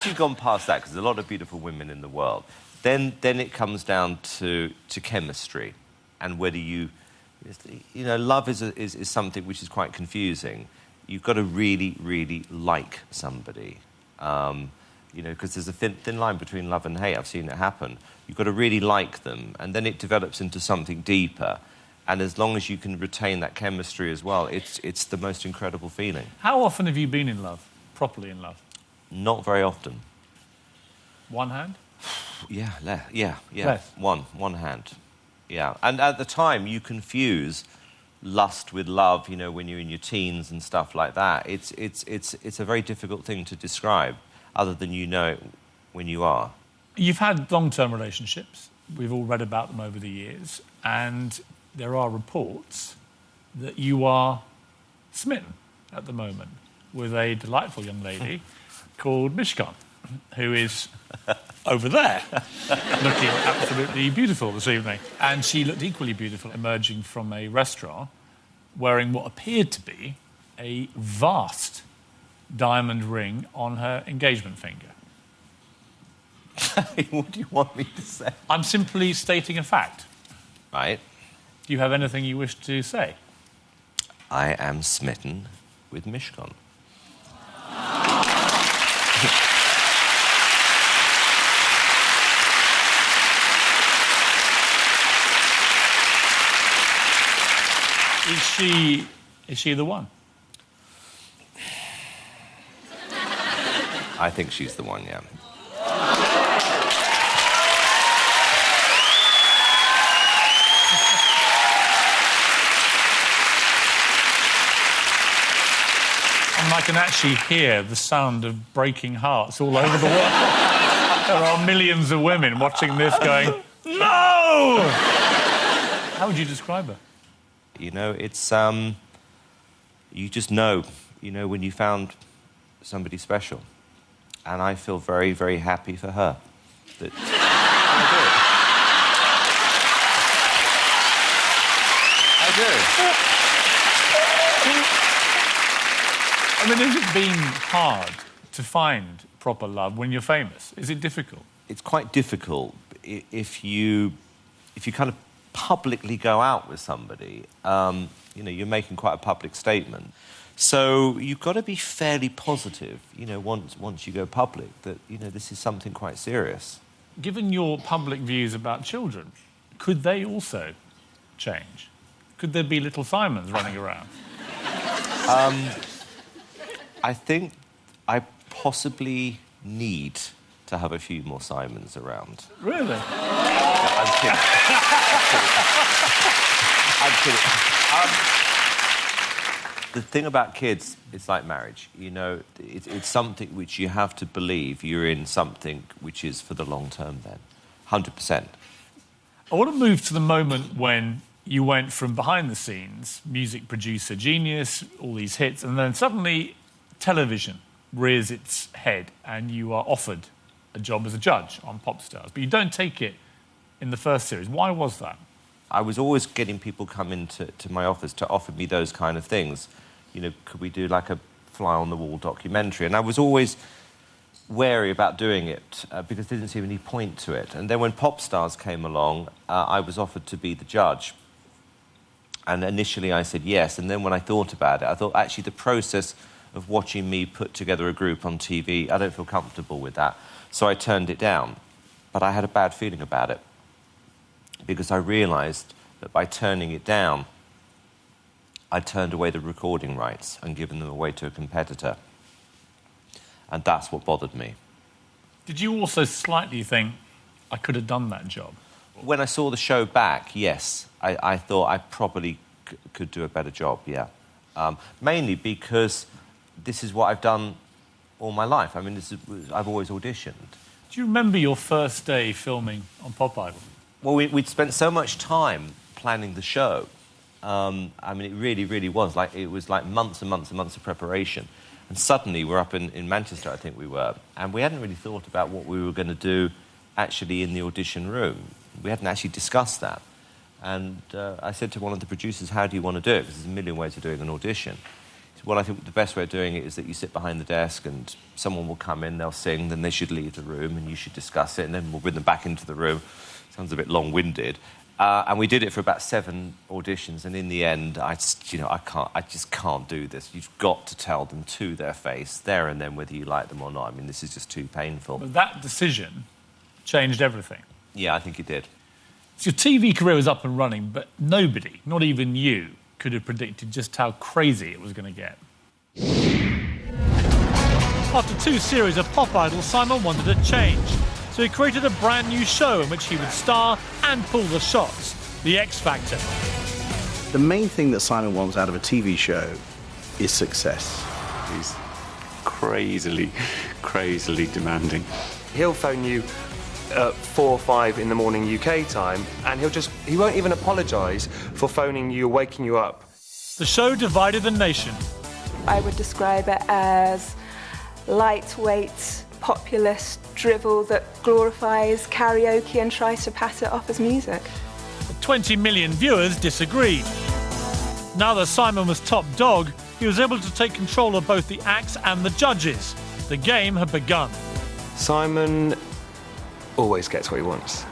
You've gone past that, because there's a lot of beautiful women in the world. Then it comes down to chemistry, and whether you know, love is something which is quite confusing. You've got to really, really like somebody. You know, because there's a thin line between love and hate. I've seen it happen. You've got to really like them, and then it develops into something deeper. And as long as you can retain that chemistry as well, it's the most incredible feeling. How often have you been in love, properly in love? Not very often. One hand? Yeah. Less? One hand. Yeah. And at the time, you confuse lust with love, you know, when you're in your teens and stuff like that. It's a very difficult thing to describe, other than you know it when you are. You've had long-term relationships. We've all read about them over the years. And there are reports that you are smitten at the moment with a delightful young lady called Mishkan, who is over there, looking absolutely beautiful this evening. And she looked equally beautiful emerging from a restaurant, wearing what appeared to be a vast diamond ring on her engagement finger. What do you want me to say? I'm simply stating a fact. Right. Do you have anything you wish to say? I am smitten with Mishkan. Is she the one? I think she's the one, yeah. And I can actually hear the sound of breaking hearts all over the world. There are millions of women watching this going, no! How would you describe her? You know, it's, you just know, you know, when you found somebody special. And I feel very, very happy for her. That I do. I mean, has it been hard to find proper love when you're famous? Is it difficult? It's quite difficult if you kind of publicly go out with somebody. You know, you're making quite a public statement. So you've got to be fairly positive, you know, once you go public, that, you know, this is something quite serious. Given your public views about children, could they also change? Could there be little Simons running around? I think I possibly need to have a few more Simons around. Really? No, I'm kidding. I'm kidding. The thing about kids, it's like marriage. You know, it's something which you have to believe you're in something which is for the long term then. 100%. I want to move to the moment when you went from behind the scenes, music producer genius, all these hits, and then suddenly television rears its head and you are offered a job as a judge on Pop Stars. But you don't take it in the first series. Why was that? I was always getting people come into my office to offer me those kind of things. You know, could we do like a fly-on-the-wall documentary? And I was always wary about doing it because there didn't seem any point to it. And then when Pop Stars came along, I was offered to be the judge. And initially I said yes. And then when I thought about it, I thought, actually, the process of watching me put together a group on TV, I don't feel comfortable with that. So I turned it down. But I had a bad feeling about it, because I realised that by turning it down, I turned away the recording rights and given them away to a competitor. And that's what bothered me. Did you also slightly think, I could have done that job? When I saw the show back, yes. I thought I probably could do a better job, yeah. Mainly because this is what I've done all my life. I mean, I've always auditioned. Do you remember your first day filming on Pop Idol? Well, we'd spent so much time planning the show. I mean, it really, really was. It was like months and months and months of preparation. And suddenly we're up in Manchester, I think we were, and we hadn't really thought about what we were going to do actually in the audition room. We hadn't actually discussed that. And I said to one of the producers, how do you want to do it? Because there's a million ways of doing an audition. He Well, I think the best way of doing it is that you sit behind the desk and someone will come in, they'll sing, then they should leave the room and you should discuss it, and then we'll bring them back into the room. Sounds a bit long-winded. And we did it for about 7 auditions, and in the end, I just can't do this. You've got to tell them to their face, there and then, whether you like them or not. I mean, this is just too painful. But that decision changed everything. Yeah, I think it did. So your TV career was up and running, but nobody, not even you, could have predicted just how crazy it was going to get. After 2 series of Pop Idol, Simon wanted a change. So he created a brand new show in which he would star and pull the shots, The X Factor. The main thing that Simon wants out of a TV show is success. He's crazily demanding. He'll phone you at 4 or 5 in the morning UK time, and he won't even apologise for phoning you or waking you up. The show divided the nation. I would describe it as lightweight, populist drivel that glorifies karaoke and tries to pass it off as music. But 20 million viewers disagreed. Now that Simon was top dog, he was able to take control of both the acts and the judges. The game had begun. Simon always gets what he wants.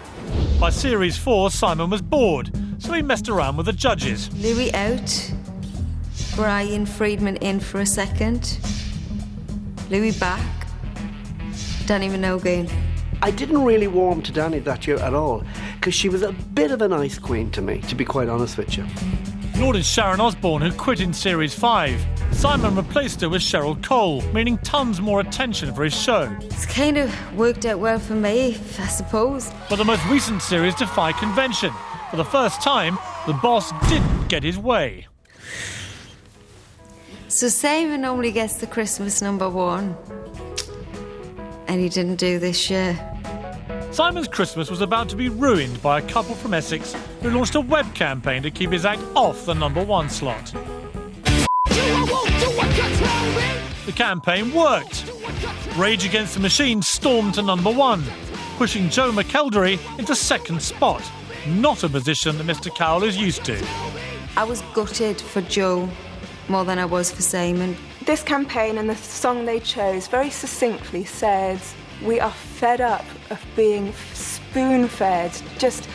By series 4, Simon was bored, so he messed around with the judges. Louis out. Brian Friedman in for a second. Louis back. Danny Minogue. I didn't really warm to Danny that year at all, because she was a bit of an ice queen to me, to be quite honest with you. Nor did Sharon Osbourne, who quit in series 5. Simon replaced her with Cheryl Cole, meaning tons more attention for his show. It's kind of worked out well for me, I suppose. But the most recent series defied convention. For the first time, the boss didn't get his way. So Simon normally gets the Christmas #1. And he didn't do this year. Simon's Christmas was about to be ruined by a couple from Essex who launched a web campaign to keep his act off the #1 slot. The campaign worked. Rage Against the Machine stormed to #1, pushing Joe McElderry into 2nd spot, not a position that Mr. Cowell is used to. I was gutted for Joe more than I was for Simon. This campaign and the song they chose very succinctly says, we are fed up of being spoon-fed, just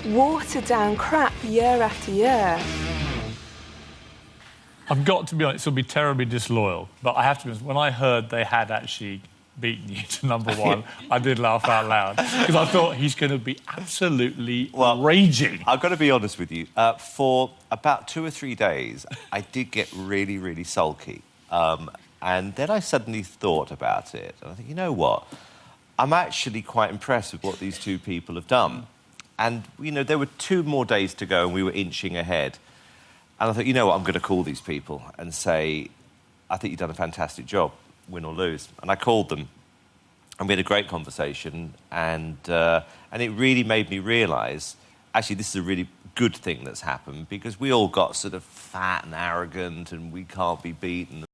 watered-down crap year after year. I've got to be honest, it'll be terribly disloyal, but I have to be honest, when I heard they had actually beaten you to #1, I did laugh out loud, because I thought he's going to be absolutely raging. I've got to be honest with you. For about 2 or 3 days, I did get really, really sulky. And then I suddenly thought about it, and I think, you know what? I'm actually quite impressed with what these 2 people have done. And, you know, there were 2 more days to go and we were inching ahead. And I thought, you know what, I'm going to call these people and say, I think you've done a fantastic job, win or lose. And I called them, and we had a great conversation, and it really made me realise, actually, this is a really good thing that's happened, because we all got sort of fat and arrogant and we can't be beaten.